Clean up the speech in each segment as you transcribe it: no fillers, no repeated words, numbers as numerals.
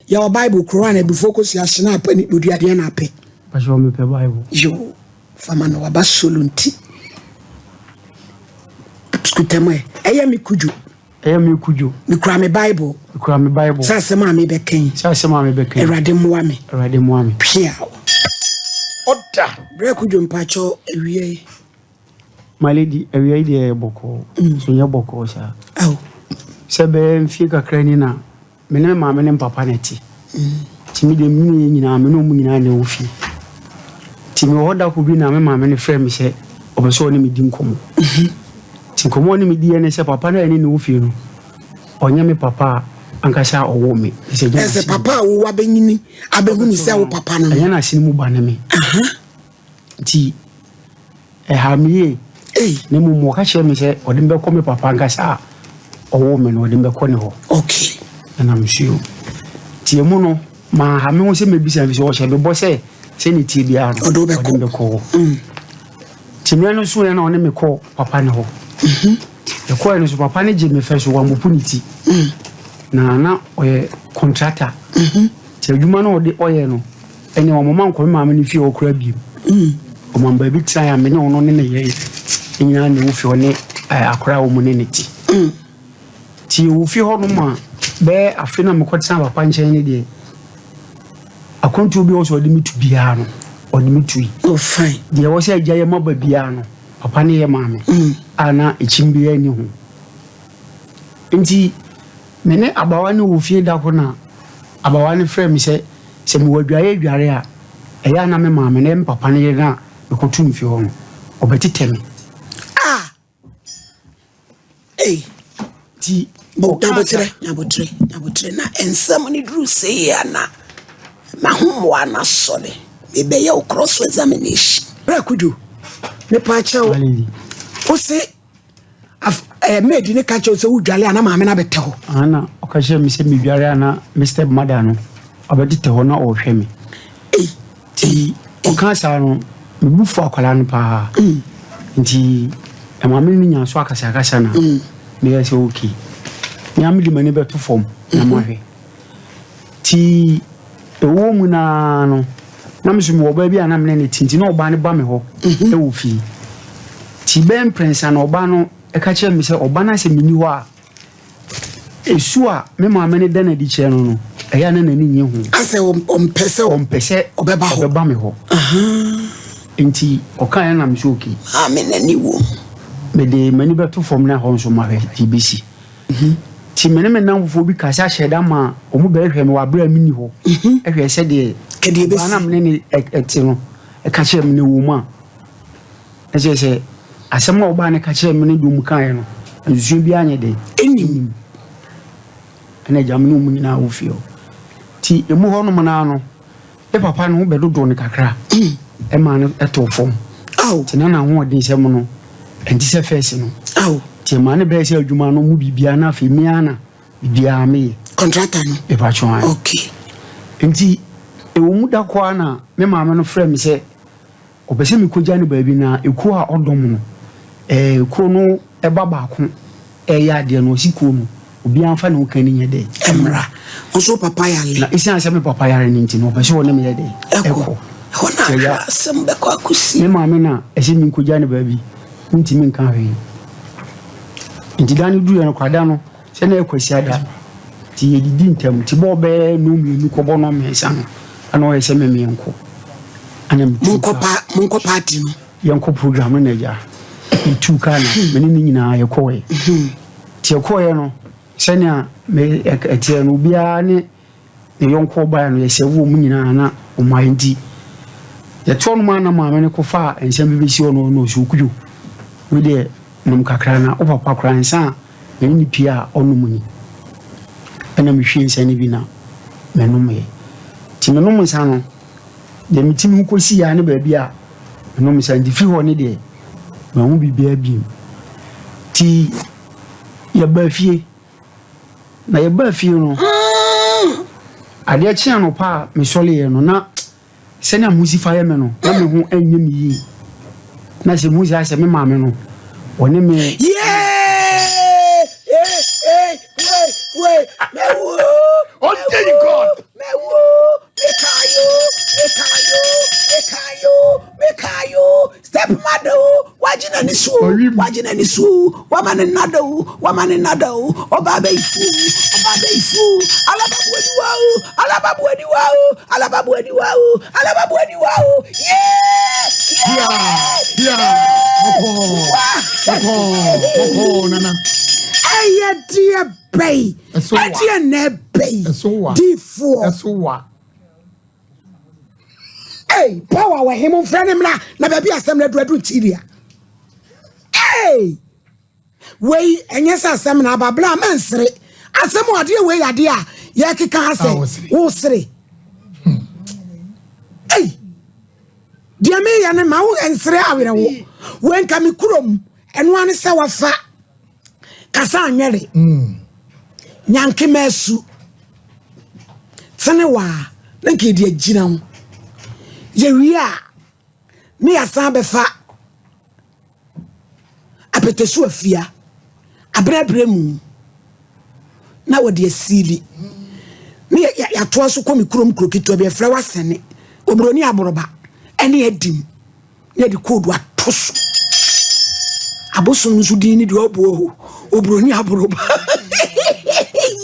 your Bible Quran be focus ya shina pa ni oduade na ape ba jo me pe Bible yo fama no wa ba solunti skutemo eya mi kuju mi kura me Bible sa se ma me be ken erade moa me pia oda bre kuju mpacho ewie my lady ewie de boko so nya boko sha sebe mfie kakra ni na me ne ma me ne papa neti timi de mi nyina me no mu nyina na ofi timi hoda ko bi na me ma me ne frɛ me hye obeso ne me di nkomo tinkomo ne me di ene se papa na ene ne ofi no onye me papa ankasha owo me ese papa wo abenyini abehuni se wo papa no anya na sini mu ba ne me ti hamie ne mu mo ka che me se ode mbe ko me papa ankasha owo me no ode mbe ko ne ho okay na mshiu ti emu no ma ha me ho se me bisa bi se wo che be bo se ni ti bia no ode mbe ko ti me no so na one me ko papa ne ho e ko eno so papa ne je me fe so wa mopuniti na oye contractor ti adwuma no ode oye no ene wo mama nko ma me fi okura bi o mamba bi tsan ya me ne ono ne ye nyina ne wo fi one akora wo mu ne neti ti wo fi ho no ma be afina me kwetsa papa nchen ne de akontu bi wo so de mitu bia no ode mitu oh fine de wo se agya ye maba bia no papa ne ye maame ana echimbia ni ho nti mene abawa ne wo fie da ko na abawa ne frɛ me se me wadwaye a eya na me maame ne papa ne ye na me kotu mfie ho no obetitemi ti Nabotre na ensam ni dru say ya na mahum wa na sole be ye cross examination ra kudu me pa che o se made ni ka che o se udwale ana maame na bete ho ana o ka che me se me dware ana Mr. Mother no obedite ho na o hwe me ti o ka sa no me bufu akwala no pa nti maame ni nya so akasa na me ya se okay nyam di mani beto form na mahwe ti ewo mu na no na me so me oba bia na me ne tinti na oba ne ba me ho e wo fi ti ben prince na oba no e ka che me se oba na se mini ho a esu a me ma me ne da na di che no e ya na nani nye ho ase ompese obeba me ho enti o kan ya na me so okay me nani wo me de mani beto form na ho so mahwe TBC ti mene me namfo bi kasa hyeda ma omu be hwe me wa bra mini ho ehwe se de kede be na mene ni eti no e ka kire mene wo ma e se asema oba ne ka kire mene dum kan no nzu bi anye de enim ene jamnu mu nyina wo fio ti emu ho no mana no e papa no be dodo ne kakra e ma no eto fom ti na ho odin se mu no enti se face no ti mane be se adwuma no mu bibia na femia na bibia me contractor no e pa chwan okay enti e wo mu da kwa na me maame no frɛ me se obese me kogya ne baabi na eku a odom no ku no e baba ko e ya de no siko no obi anfa ne kan ni nyede emra onso papa yale na isi an se me papa yale ni nti no obese wo ne me yede eko hona sembe kwa kusi me maame na e se me kogya ne baabi nti me nka hwe nti dani du no kwada no se na ekwasi ada ti yedidi ntam ti bo be no mienu ko bo no mensa no ana o yese me enko ana munko party no yenko program na ja itu kana me ni nyina yekowe ti yekowe no se na me etie no bia ne yonko ba no yese wo mu nyina na o maindi ye to no ma na ma me ne ko fa ensem bi si ono no so kuju we de num kakra na o papa kransa me ni pia onum ni ana me hwe nsa ni bi na me num ye ti me num nsa no de me ti mu kosi ya ne ba bia me num nsa ndi fi ho ne de me hu bibia bi ti ya ba fie na ya ba fie no ade chia no pa me sole ye no na se na musifa ye me no na me hu anya mi yi na se muzi ase me ma me no one me wait me oh thank God nisu wajina nisu wamane nado obabe ifu alababu edi wao nana aye dear bay dear ne bay D4 hey power wa him friend him na baby asem na do tiria hey we enyesa asem na babla mansere asem ode we yade a ye keka ase wo sere hey dia me ya ne ma wo ensere awere wo wen ka mi kurom eno ane se wafa kasa anwere nyanke mesu tene wa na nke dia gina ho ye wia ni asan befa apetesu afia abrabremu na wode asili ni ya to so komi kurom krokito be fra wasene obroni aboroba ene adim ne de kodu atoso aboso nsu di ni de obo obroni aboroba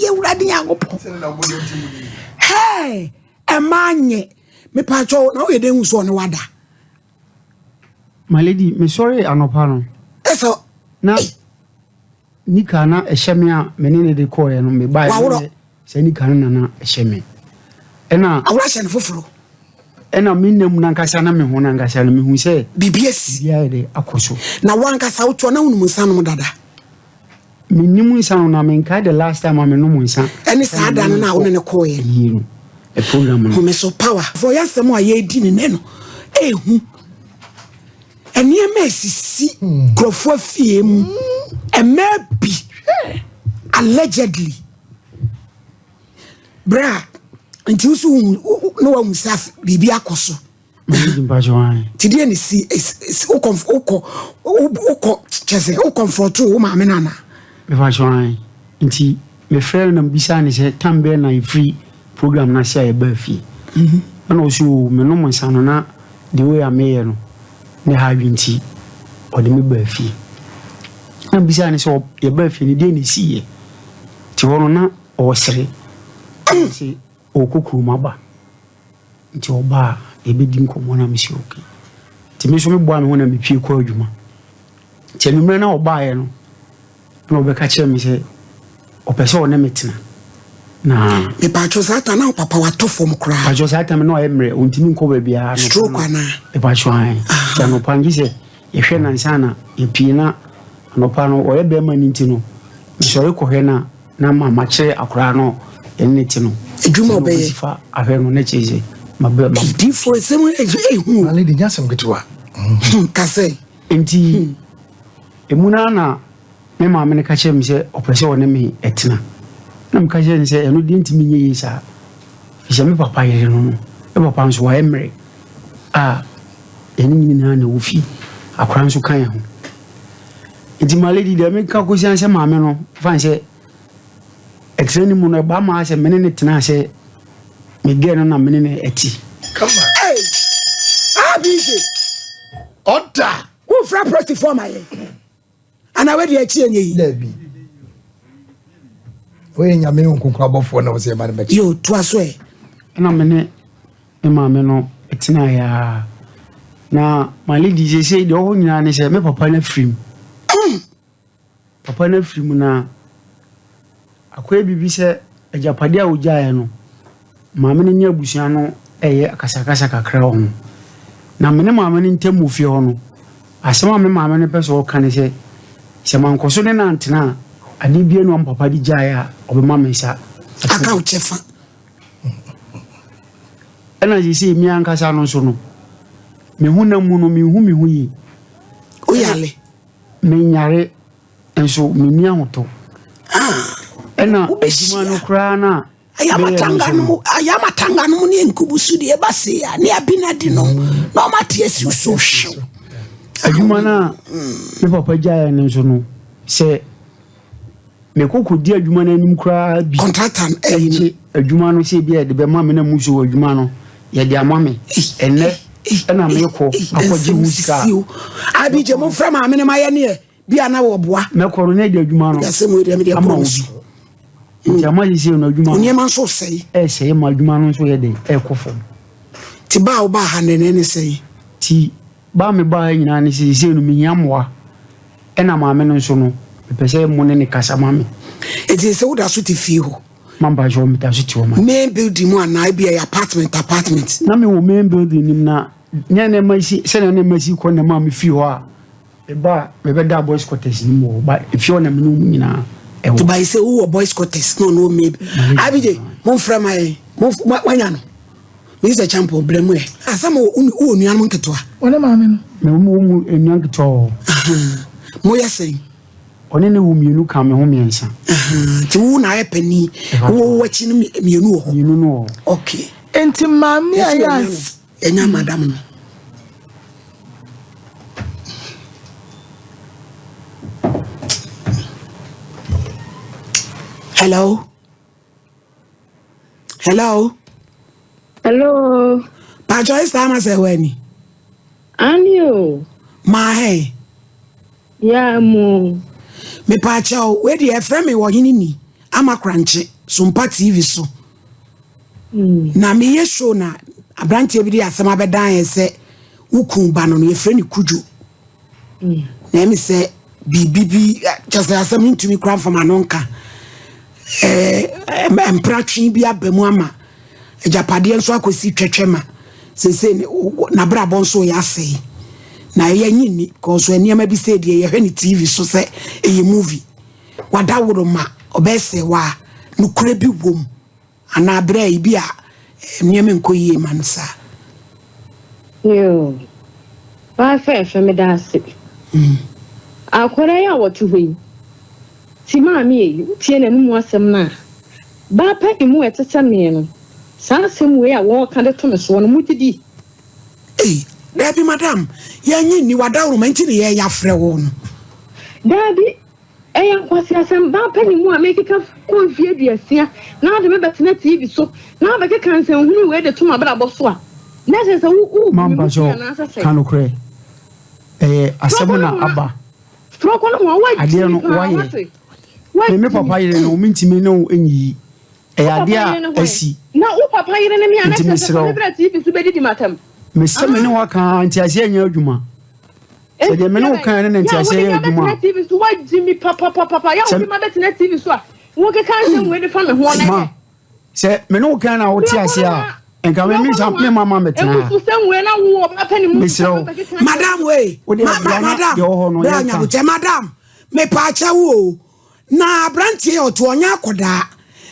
ye urade yangopo hey emanye me pacho na o yede hu so ne wada my lady me sorry anopa no eso na nika na eheme a menene de call no me buy se nika na eheme ena awura hye ne foforo ena minnem na nkasa na me ho na nkasa na me hu se BBS bia de akoso na wankasa wo na hunu munsanu dada minnimu insanu na me nka the last time am no munsan eni sa ada na wo ne call ye yiro a program no me so power for yasem a ye di ne no ehu eni emesisi krofo afie mu emebi allegedly bra nti usu no wa musaf bibi akoso tidie ni si uko chese u comfort u ma me nana me fa join nti me frère na bisa ni se tambe na free program na sia e ba fi ana osu me no monsano na the way am here no ne ha winti o de me ba fi na bisa ni so e ba fi ni de ni si e ti wono na o sere si o kokuru maba nti oba e be di nkomo na me si oke ti me so me bo am ho na me pie kwa adwuma ti enumre na oba ye no na obeka kire me se opese o ne metina na me pacho zata na papa watofo mkura pacho zata me no emre ontimi nko ba bia no stroke ana e pacho an ja no pangi se ye hwe na nsana ye pina no pa no o ye be ma ninti no sori ko hwe na mama kire akura no eneti no edwuma obeye fa ahwe no ne cheze mabe ma D4 semu ehu ale de nyasem getoa kase enti emuna na me ma me ne ka kire me se opese o ne me etina na mka je ni se eno di ntimi nye yisa je me papa yire no e papa nso wa emre eni ni na wo fi akora nso kan ya ho enti ma lady de me ka ko sian se ma me no fan se etreni mu no ba ma se me ne tena se me ge no na me ne eti come on hey abije order who fra prosti for my ana we de echi enye yi lebi we nya me nkonkra bofo na wo se ba ne ba yo to aso e na me ne e ma me no etina ya na my lady je say de ho nyina ne se me papa na frim papa na frim na akoe bibi se ajapade a ojae no maame ne nya abusia no eye akasakasa kakra ho na me ne maame ne ntemu fie ho no asema me maame ne pese o kan se se mankoso ne na antena ade bie no papa di jae a obema me sa aka uchefa ena ji si mi ankasa no so no me hu na mu no me hu yi o yale me nyare enso me ni ahoto ena ejuma no kra na ayamatanga no ne nkubusu de base ya ne abinadi no na mate asi so hwe ejuma na me papa jae ne so no se me kokko di ejuma na anim kra bi contractor ejuma no se bi e de be ma me na muso ejuma no ye de ama me enne ena me ko akwaji musika abi je mo fra ma me ne maye ne bia na wo boa me ko ne de adwuma no yase mo de me de promise nti amaji se no adwuma oni ma so sei sei ma adwuma no so ye de ekofo ti ba wo ba ha ne sei ti ba me ba nyina ne se no me nyamwa ena ma me no so no pese mo ne kasa ma me eti se wo da so ti fi ho mamba jo mi da so ti o ma main building mu na bi apartment na me wo main building nim na nya ne ma si se ne ma si ko na ma me fi ho a e ba me be da boys quarters ni mo ba fi ho na me no nyina e wo to buy say wo boys quarters no maybe abije mo fra mai mo wanya no me is a champion problem we asama wo nuan mo nketo a One ma me no. me mo enyan keto mo yesey one ne wo mienu ka me ho miensa ti wo na ayepani wo wachi no mienu ho mienu no okay Enti mami ayas. Enya madam no Hello. Pajo is time as weni. Anio. Ma hey. Ya mo. Me pacho we di efrem me wo hini ni. Ama kranche so mpa TV so. Na me ye show na abrantie bi di asema bedan ye se ukun ba no ye frɛ ni kuju. Na me se bibibi just asem ntumi kran from anonka. Empratwi bi abamu ama ejapade nso akosi twetwema sese na brabo nso ya sei na ye nyini cause eniema bi say de ye hwe ni TV so se eye movie wada woro ma obese wa nukure bi wom ana bra bi a eniema nkoyie mansa Yo. Ba fe me da se. Akwara ya wotu hwe. Ti maami e tie na mu asem na ba pa di mu etete me no sa asem we a wo ka de to me so no mutidi Debbie madam ya nyi ni wada woro manti ne ye ya frɛ wo no Daddy eya kwasi asem ba pa ni mu a make ka ko fie duasia na de me betena TV so na ba ke kan se hunu we de to ma bra bo so a na se wo mamba jo kanokre asem na aba Troko no wa ade no wa ye me papa yire no mintimi no enyi ade a asi na wo papa yire ne me ana se bra TV so be di matam me se me ne wa kan anti ase anya adwuma se de me ne wo kan ne anti ase anya adwuma TV so wa jimi papa ya wo ma betena TV so a wo ke kan se we de fa me ho na se me ne wo kan na wo ti ase a enka me sam me mama betena so se we na wo ba pa ni mu madam we madam me pa cha wo na brantie oto onya akoda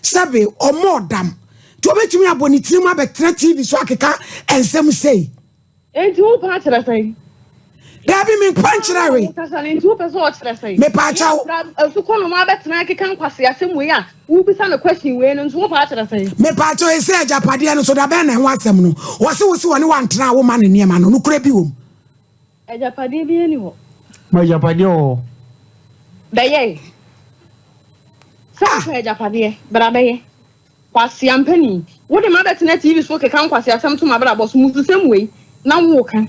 sabe omodam to betumi aboni tirima betena TV so akeka ensem sei enti wo pa tira sai dabi me panchira we enti wo pe so tira sai me pa cha so kono ma betena akeka nkwase asem we a wo bisa na question we no so wo pa tira sai me pa cha ese ajapade no so da be na ho asem no wo se woni wantena wo ma ne niema no nukura bi wom ajapade bi eni ho ma ajapade o Beye. Sa ajapade bra beye. Kwasi ampani. Wo de ma betena TV so ke kan kwasi asem to ma bra boss mu sem we na wo kan.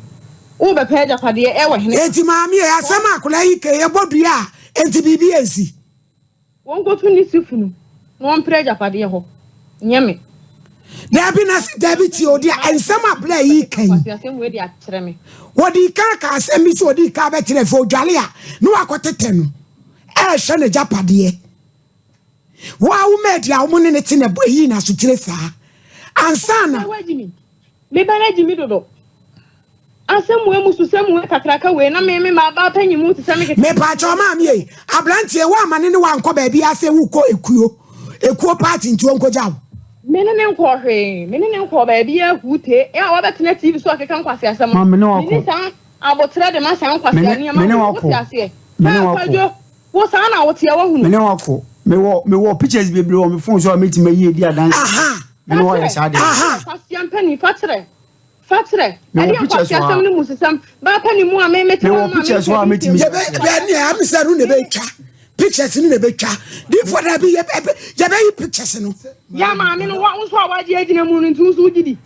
Wo be pa ajapade e we hene. Enti maami e asem akola yi ke ye bodua enti bibi esi. Won go tu ni sifunu. No on pre ajapade ho. Nyame. Dabi ti odi ensem abla yi kan. Kwasi asem we di akyere me. Wodi ka asem bi so odi ka betere fo dwale a no akotete no. Hwe ne japade wa wo media wo ne te na boyi na so tire saa ansana me bana jimi dodo asem we musu sem we kakraka we na me ma ba panyimu te sem me pa cho ma me abrantie wa amane ne wa nko ba bia se wo ko ekuo party nti wonko jaw me ne nko hwe me ne nko ba bia hute e a wa betena TV so akeka nkwase asem ni sa abotre de ma sa nkwase ani ma wo ase me ne wako wo sa na wo tie wo hu me ne wako me wo pictures bebre wo me phone so ameti ma yi di adanse me ne wo ya sa de kwasi ampani fatre ani kwasi asem ni musisam ba pani mu a me meti wo pictures so ameti me be ni am se ru ne be twa pictures ni ne be twa di for da bi ye be pictures no ya ma me no wa nso a waje agina mu no ntu so gidi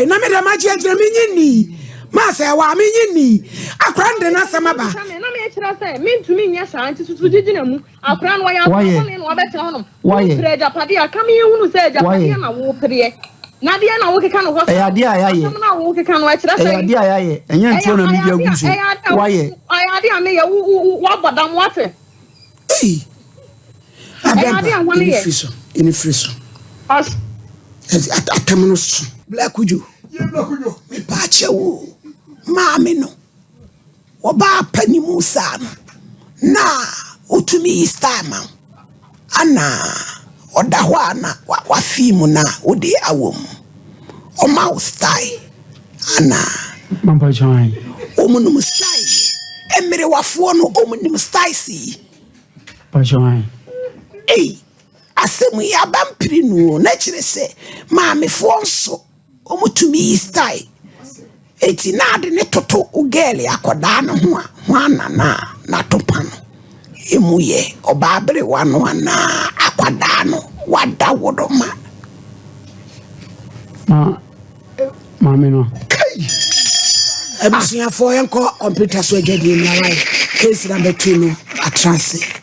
na me da ma je agina me nyini ma say wa me yini akran de na sama ba na me kira say me ntumi nya sa anti susu gigina mu akran wa ya ne no obete hono pre japade aka me hunu say japade na wo pre na dia na wo keka no ho ya dia ayaye na wo keka no akira say ya dia ayaye enya ntio na media gusu waye aya dia me ya wo bodam wate in friso as atamuno black uju me pache wo maame no oba pani musa na otumi stama ana oda ho ana wa fimu na odi awom o ma style ana mamba join omunum style emere wafo no omunum style si pa join asemu ya bampiri no na kire se maame fo nso omutumi style eti na de ne toto ugele akoda no ho ana na topa no emuye obabere wano ana akoda no wada wodoma maame no ebusia fo enko computer so agedi na life case number 2 no atrance